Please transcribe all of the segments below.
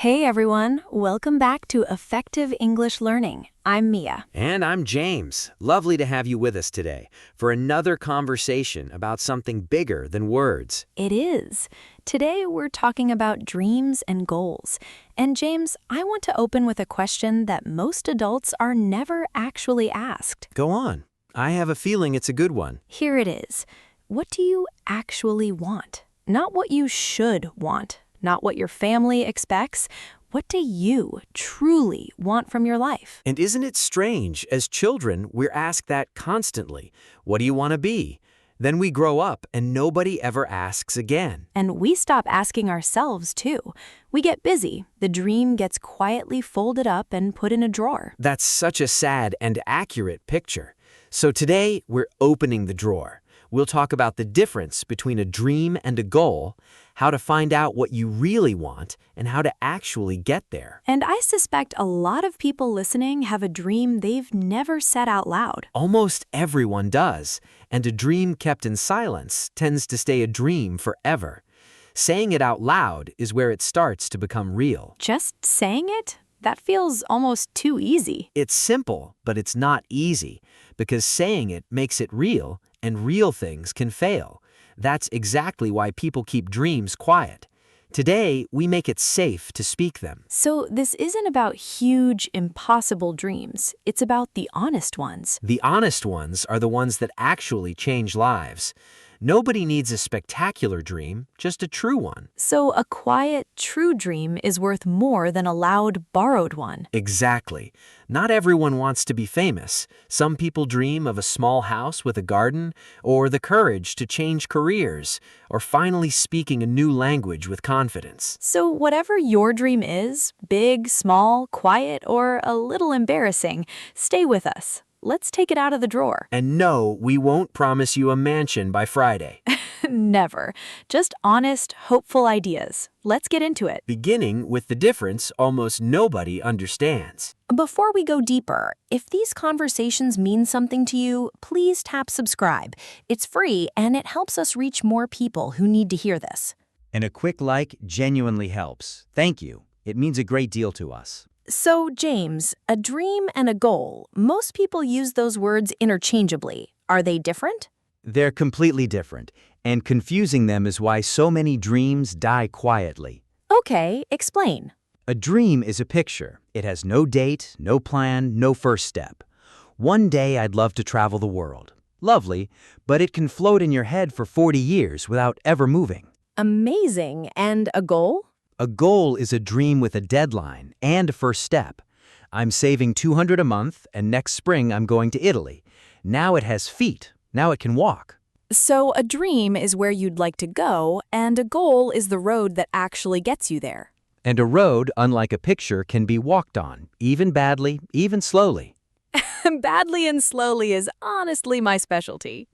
Hey everyone, welcome back to Effective English Learning. I'm Mia. And I'm James. Lovely to have you with us today for another conversation about something bigger than words. It is. Today we're talking about dreams and goals. And James, I want to open with a question that most adults are never actually asked. Go on. I have a feeling it's a good one. Here it is. What do you actually want? Not what you should want. Not what your family expects. What do you truly want from your life? And isn't it strange? As children, we're asked that constantly. What do you want to be? Then we grow up and nobody ever asks again. And we stop asking ourselves, too. We get busy. The dream gets quietly folded up and put in a drawer. That's such a sad and accurate picture. So today, we're opening the drawer. We'll talk about the difference between a dream and a goal, how to find out what you really want, and how to actually get there. And I suspect a lot of people listening have a dream they've never said out loud. Almost everyone does, and a dream kept in silence tends to stay a dream forever. Saying it out loud is where it starts to become real. Just saying it? That feels almost too easy. It's simple, but it's not easy, because saying it makes it real, and real things can fail. That's exactly why people keep dreams quiet. Today, we make it safe to speak them. So this isn't about huge, impossible dreams. It's about the honest ones. The honest ones are the ones that actually change lives. Nobody needs a spectacular dream, just a true one. So a quiet, true dream is worth more than a loud, borrowed one. Exactly. Not everyone wants to be famous. Some people dream of a small house with a garden, or the courage to change careers, or finally speaking a new language with confidence. So whatever your dream is, big, small, quiet, or a little embarrassing, stay with us. Let's take it out of the drawer. And no, we won't promise you a mansion by Friday. Never. Just honest, hopeful ideas. Let's get into it. Beginning with the difference almost nobody understands. Before we go deeper, if these conversations mean something to you, please tap subscribe. It's free and it helps us reach more people who need to hear this. And a quick like genuinely helps. Thank you. It means a great deal to us. So, James, a dream and a goal, most people use those words interchangeably. Are they different? They're completely different, and confusing them is why so many dreams die quietly. Okay, explain. A dream is a picture. It has no date, no plan, no first step. One day I'd love to travel the world. Lovely, but it can float in your head for 40 years without ever moving. Amazing. And a goal? A goal is a dream with a deadline and a first step. I'm saving $200 a month, and next spring I'm going to Italy. Now it has feet. Now it can walk. So a dream is where you'd like to go, and a goal is the road that actually gets you there. And a road, unlike a picture, can be walked on, even badly, even slowly. Badly and slowly is honestly my specialty.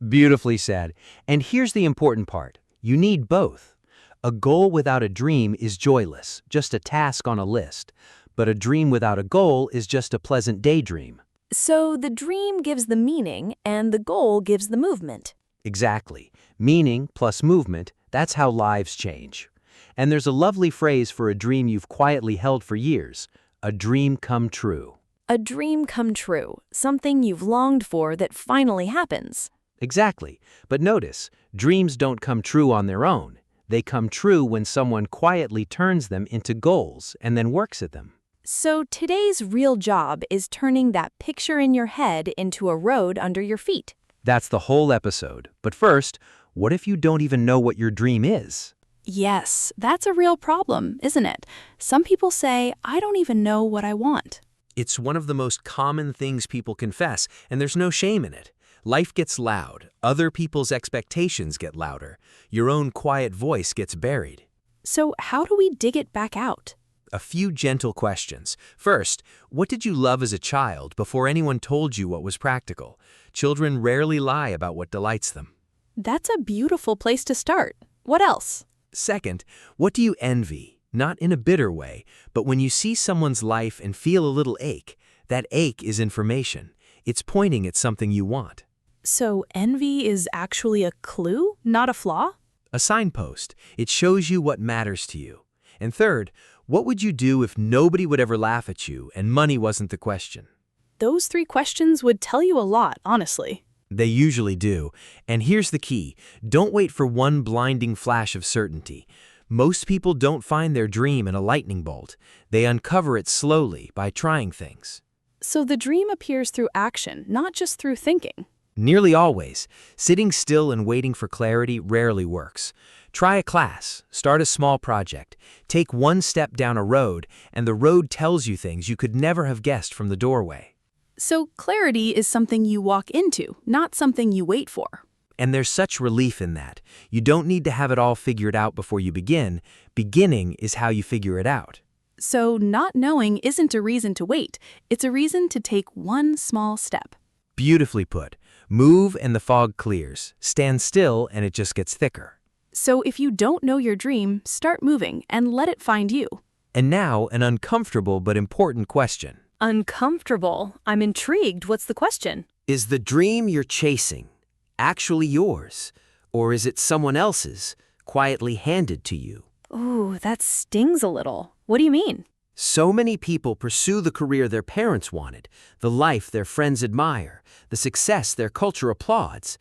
Beautifully said. And here's the important part. You need both. A goal without a dream is joyless, just a task on a list. But a dream without a goal is just a pleasant daydream. So the dream gives the meaning, and the goal gives the movement. Exactly. Meaning plus movement, that's how lives change. And there's a lovely phrase for a dream you've quietly held for years. A dream come true. A dream come true, something you've longed for that finally happens. Exactly. But notice, dreams don't come true on their own. They come true when someone quietly turns them into goals and then works at them. So today's real job is turning that picture in your head into a road under your feet. That's the whole episode. But first, what if you don't even know what your dream is? Yes, that's a real problem, isn't it? Some people say, I don't even know what I want. It's one of the most common things people confess, and there's no shame in it. Life gets loud. Other people's expectations get louder. Your own quiet voice gets buried. So how do we dig it back out? A few gentle questions. First, what did you love as a child before anyone told you what was practical? Children rarely lie about what delights them. That's a beautiful place to start. What else? Second, what do you envy? Not in a bitter way, but when you see someone's life and feel a little ache, that ache is information. It's pointing at something you want. So envy is actually a clue, not a flaw? A signpost. It shows you what matters to you. And third, What would you do if nobody would ever laugh at you and money wasn't the question? Those 3 questions would tell you a lot, honestly. They usually do. And here's the key. Don't wait for one blinding flash of certainty. Most people don't find their dream in a lightning bolt. They uncover it slowly by trying things. So the dream appears through action, not just through thinking. Nearly always, sitting still and waiting for clarity rarely works. Try a class, start a small project, take one step down a road, and the road tells you things you could never have guessed from the doorway. So clarity is something you walk into, not something you wait for. And there's such relief in that. You don't need to have it all figured out before you begin. Beginning is how you figure it out. So not knowing isn't a reason to wait. It's a reason to take one small step. Beautifully put. Move and the fog clears. Stand still and it just gets thicker. So if you don't know your dream, start moving and let it find you. And now, an uncomfortable but important question. Uncomfortable. I'm intrigued. What's the question? Is the dream you're chasing actually yours, or is it someone else's, quietly handed to you? Ooh, that stings a little. What do you mean? So many people pursue the career their parents wanted, the life their friends admire, the success their culture applauds.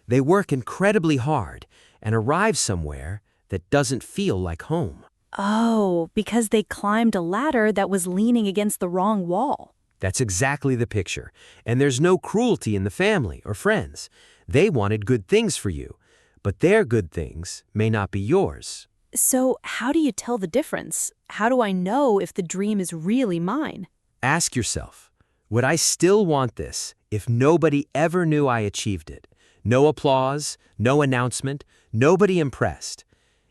They work incredibly hard and arrive somewhere that doesn't feel like home. Oh, because they climbed a ladder that was leaning against the wrong wall. That's exactly the picture. And there's no cruelty in the family or friends. They wanted good things for you, but their good things may not be yours. So how do you tell the difference? How do I know if the dream is really mine? Ask yourself, would I still want this if nobody ever knew I achieved it? No applause, no announcement, nobody impressed.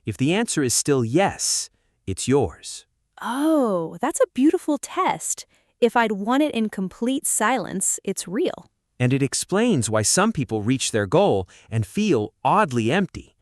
If the answer is still yes, it's yours. Oh, that's a beautiful test. If I'd won it in complete silence, it's real. And it explains why some people reach their goal and feel oddly empty.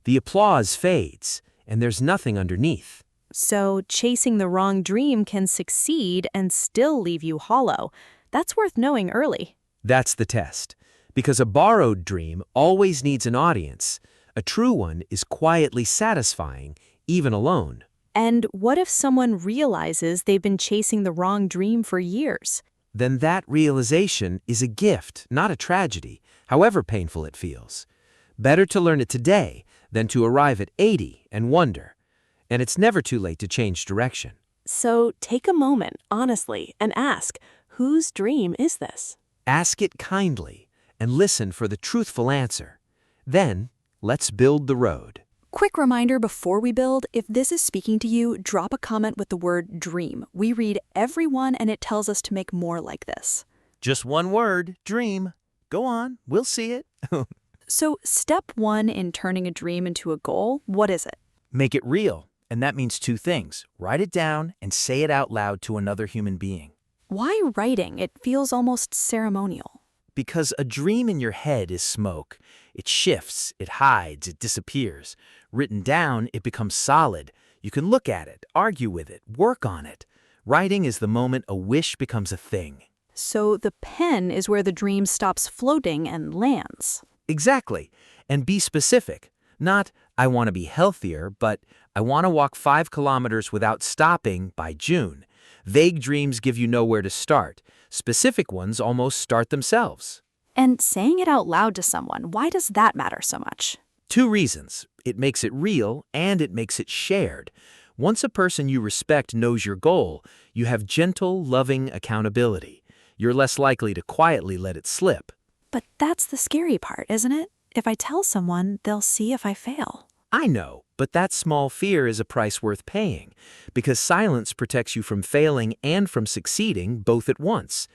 The applause fades, and there's nothing underneath. So chasing the wrong dream can succeed and still leave you hollow. That's worth knowing early. That's the test. Because a borrowed dream always needs an audience. A true one is quietly satisfying, even alone. And what if someone realizes they've been chasing the wrong dream for years? Then that realization is a gift, not a tragedy, however painful it feels. Better to learn it today than to arrive at 80 and wonder. And it's never too late to change direction. So take a moment, honestly, and ask, whose dream is this? Ask it kindly and listen for the truthful answer. Then, let's build the road. Quick reminder before we build, if this is speaking to you, drop a comment with the word dream. We read every one and it tells us to make more like this. Just one word, dream. Go on, we'll see it. So step 1 in turning a dream into a goal, what is it? Make it real, and that means 2 things. Write it down and say it out loud to another human being. Why writing? It feels almost ceremonial. Because a dream in your head is smoke. It shifts, it hides, it disappears. Written down, it becomes solid. You can look at it, argue with it, work on it. Writing is the moment a wish becomes a thing. So the pen is where the dream stops floating and lands. Exactly. And be specific. Not, I want to be healthier, but I want to walk 5 kilometers without stopping by June. Vague dreams give you nowhere to start. Specific ones almost start themselves. And saying it out loud to someone, why does that matter so much? 2 reasons. It makes it real and it makes it shared. Once a person you respect knows your goal, you have gentle, loving accountability. You're less likely to quietly let it slip. But that's the scary part, isn't it? If I tell someone, they'll see if I fail. I know, but that small fear is a price worth paying, because silence protects you from failing and from succeeding both at once.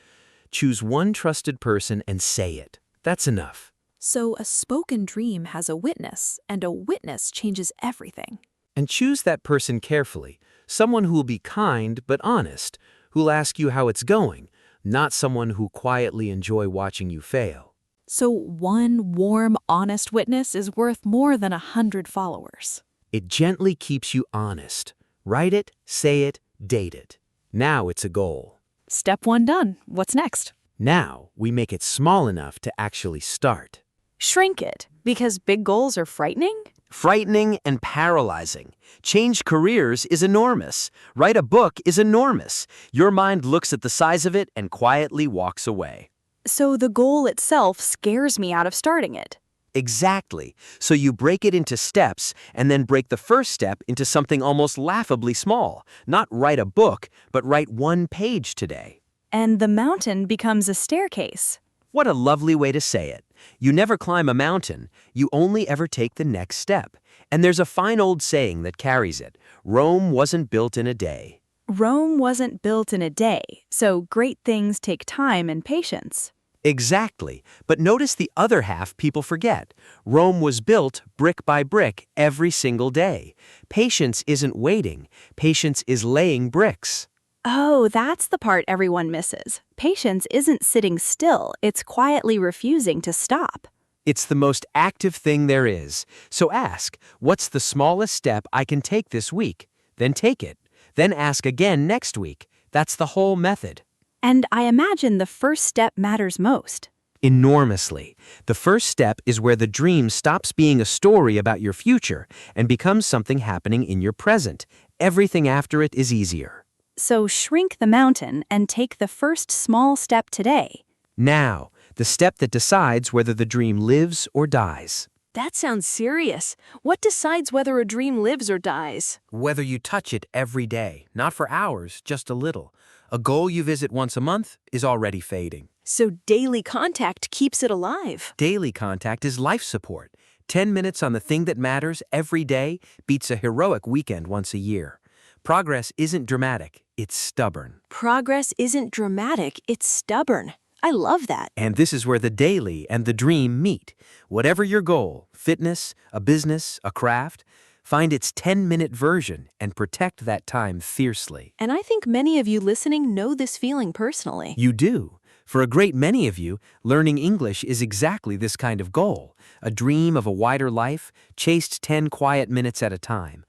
Choose one trusted person and say it. That's enough. So a spoken dream has a witness, and a witness changes everything. And choose that person carefully, someone who will be kind but honest, who'll ask you how it's going, not someone who quietly enjoy watching you fail. So one warm, honest witness is worth more than 100 followers. It gently keeps you honest. Write it, say it, date it. Now it's a goal. Step 1 done. What's next? Now we make it small enough to actually start. Shrink it, because big goals are frightening? Frightening and paralyzing. Change careers is enormous. Write a book is enormous. Your mind looks at the size of it and quietly walks away. So the goal itself scares me out of starting it. Exactly. So you break it into steps and then break the first step into something almost laughably small. Not write a book, but write 1 page today. And the mountain becomes a staircase. What a lovely way to say it. You never climb a mountain, you only ever take the next step. And there's a fine old saying that carries it. Rome wasn't built in a day. Rome wasn't built in a day, so great things take time and patience. Exactly. But notice the other half people forget. Rome was built brick by brick every single day. Patience isn't waiting. Patience is laying bricks. Oh, that's the part everyone misses. Patience isn't sitting still, it's quietly refusing to stop. It's the most active thing there is. So ask, what's the smallest step I can take this week? Then take it. Then ask again next week. That's the whole method. And I imagine the first step matters most. Enormously. The first step is where the dream stops being a story about your future and becomes something happening in your present. Everything after it is easier. So shrink the mountain and take the first small step today. Now, the step that decides whether the dream lives or dies. That sounds serious. What decides whether a dream lives or dies? Whether you touch it every day, not for hours, just a little. A goal you visit once a month is already fading. So daily contact keeps it alive. Daily contact is life support. 10 minutes on the thing that matters every day beats a heroic weekend once a year. Progress isn't dramatic, it's stubborn. Progress isn't dramatic, it's stubborn. I love that. And this is where the daily and the dream meet. Whatever your goal, fitness, a business, a craft, find its 10-minute version and protect that time fiercely. And I think many of you listening know this feeling personally. You do. For a great many of you, learning English is exactly this kind of goal. A dream of a wider life, chased 10 quiet minutes at a time.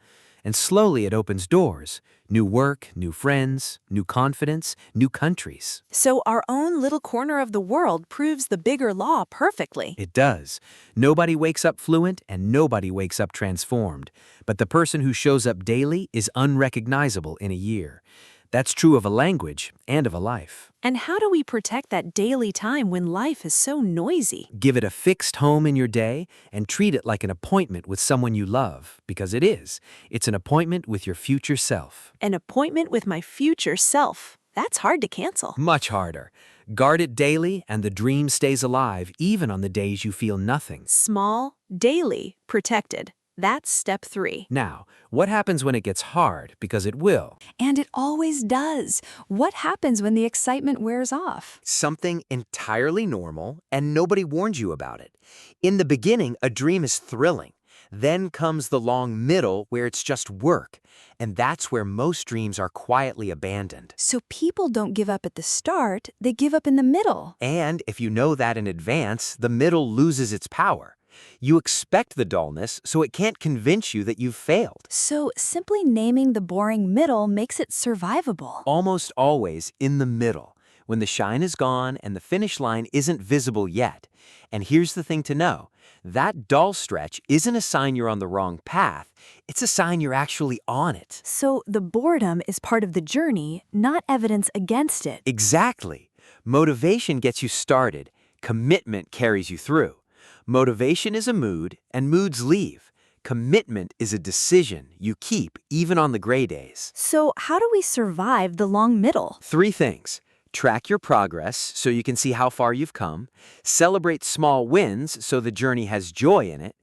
And slowly it opens doors. New work, new friends, new confidence, new countries. So our own little corner of the world proves the bigger law perfectly. It does. Nobody wakes up fluent and nobody wakes up transformed. But the person who shows up daily is unrecognizable in a year. That's true of a language and of a life. And how do we protect that daily time when life is so noisy? Give it a fixed home in your day and treat it like an appointment with someone you love, because it is. It's an appointment with your future self. An appointment with my future self. That's hard to cancel. Much harder. Guard it daily and the dream stays alive even on the days you feel nothing. Small, daily, protected. That's step 3. Now, what happens when it gets hard? Because it will. And it always does. What happens when the excitement wears off? Something entirely normal, and nobody warned you about it. In the beginning, a dream is thrilling. Then comes the long middle where it's just work. And that's where most dreams are quietly abandoned. So people don't give up at the start, they give up in the middle. And if you know that in advance, the middle loses its power. You expect the dullness, so it can't convince you that you've failed. So simply naming the boring middle makes it survivable. Almost always in the middle, when the shine is gone and the finish line isn't visible yet. And here's the thing to know. That dull stretch isn't a sign you're on the wrong path. It's a sign you're actually on it. So the boredom is part of the journey, not evidence against it. Exactly. Motivation gets you started. Commitment carries you through. Motivation is a mood, and moods leave. Commitment is a decision you keep even on the gray days. So how do we survive the long middle? 3 things. Track your progress so you can see how far you've come. Celebrate small wins so the journey has joy in it.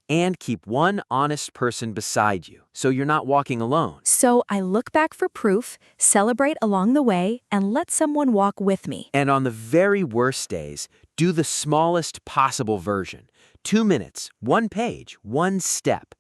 And keep one honest person beside you so you're not walking alone. So I look back for proof, celebrate along the way, and let someone walk with me. And on the very worst days, do the smallest possible version. 2 minutes, 1 page, 1 step.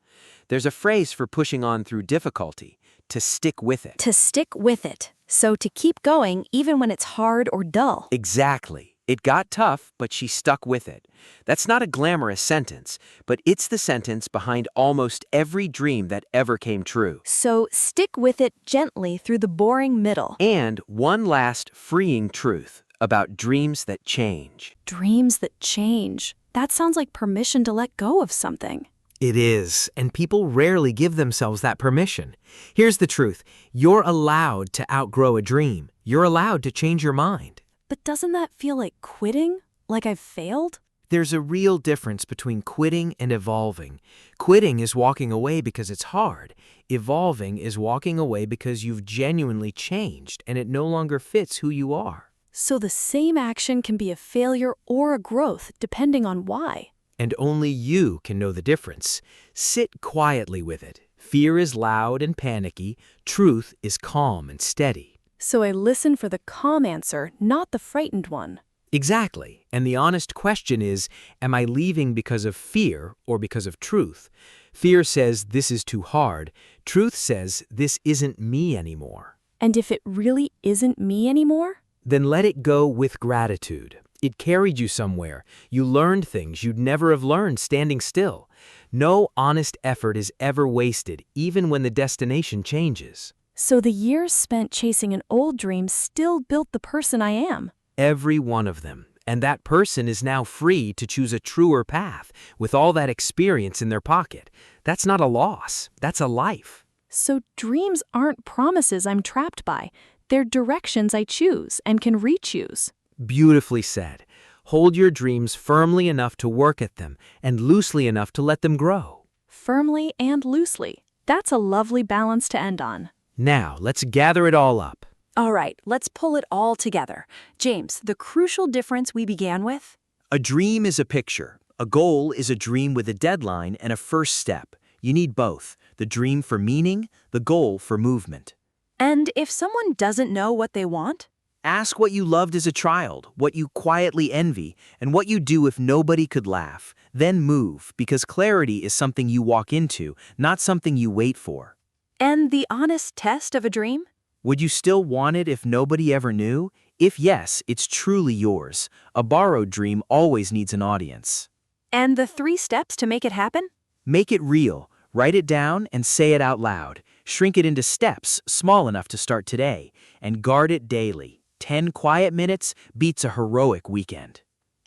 There's a phrase for pushing on through difficulty, to stick with it. To stick with it. So to keep going even when it's hard or dull. Exactly. It got tough, but she stuck with it. That's not a glamorous sentence, but it's the sentence behind almost every dream that ever came true. So stick with it gently through the boring middle. And one last freeing truth about dreams that change. Dreams that change. That sounds like permission to let go of something. It is, and people rarely give themselves that permission. Here's the truth. You're allowed to outgrow a dream. You're allowed to change your mind. But doesn't that feel like quitting? Like I've failed? There's a real difference between quitting and evolving. Quitting is walking away because it's hard. Evolving is walking away because you've genuinely changed and it no longer fits who you are. So the same action can be a failure or a growth, depending on why. And only you can know the difference. Sit quietly with it. Fear is loud and panicky. Truth is calm and steady. So I listen for the calm answer, not the frightened one. Exactly. And the honest question is, am I leaving because of fear or because of truth? Fear says this is too hard. Truth says this isn't me anymore. And if it really isn't me anymore? Then let it go with gratitude. It carried you somewhere. You learned things you'd never have learned standing still. No honest effort is ever wasted, even when the destination changes. So the years spent chasing an old dream still built the person I am. Every one of them. And that person is now free to choose a truer path with all that experience in their pocket. That's not a loss. That's a life. So dreams aren't promises I'm trapped by. They're directions I choose and can re-choose. Beautifully said. Hold your dreams firmly enough to work at them and loosely enough to let them grow. Firmly and loosely. That's a lovely balance to end on. Now, let's gather it all up. All right, let's pull it all together. James, the crucial difference we began with? A dream is a picture. A goal is a dream with a deadline and a first step. You need both, the dream for meaning, the goal for movement. And if someone doesn't know what they want? Ask what you loved as a child, what you quietly envy, and what you do if nobody could laugh. Then move, because clarity is something you walk into, not something you wait for. And the honest test of a dream? Would you still want it if nobody ever knew? If yes, it's truly yours. A borrowed dream always needs an audience. And the 3 steps to make it happen? Make it real. Write it down and say it out loud. Shrink it into steps small enough to start today. And guard it daily. 10 quiet minutes beats a heroic weekend.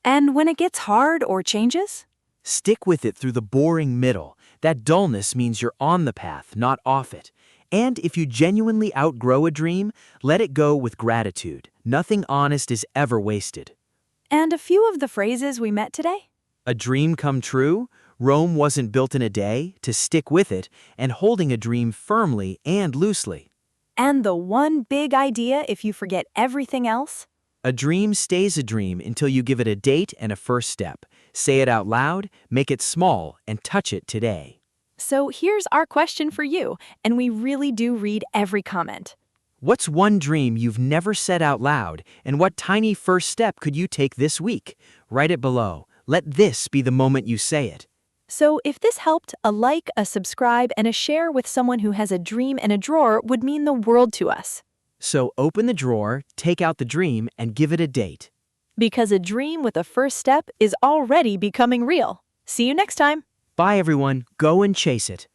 And when it gets hard or changes? Stick with it through the boring middle. That dullness means you're on the path, not off it. And if you genuinely outgrow a dream, let it go with gratitude. Nothing honest is ever wasted. And a few of the phrases we met today? A dream come true? Rome wasn't built in a day. To stick with it, and holding a dream firmly and loosely. And the one big idea if you forget everything else? A dream stays a dream until you give it a date and a first step. Say it out loud, make it small, and touch it today. So here's our question for you, and we really do read every comment. What's one dream you've never said out loud, and what tiny first step could you take this week? Write it below. Let this be the moment you say it. So if this helped, a like, a subscribe, and a share with someone who has a dream in a drawer would mean the world to us. So open the drawer, take out the dream, and give it a date. Because a dream with a first step is already becoming real. See you next time. Bye everyone, go and chase it.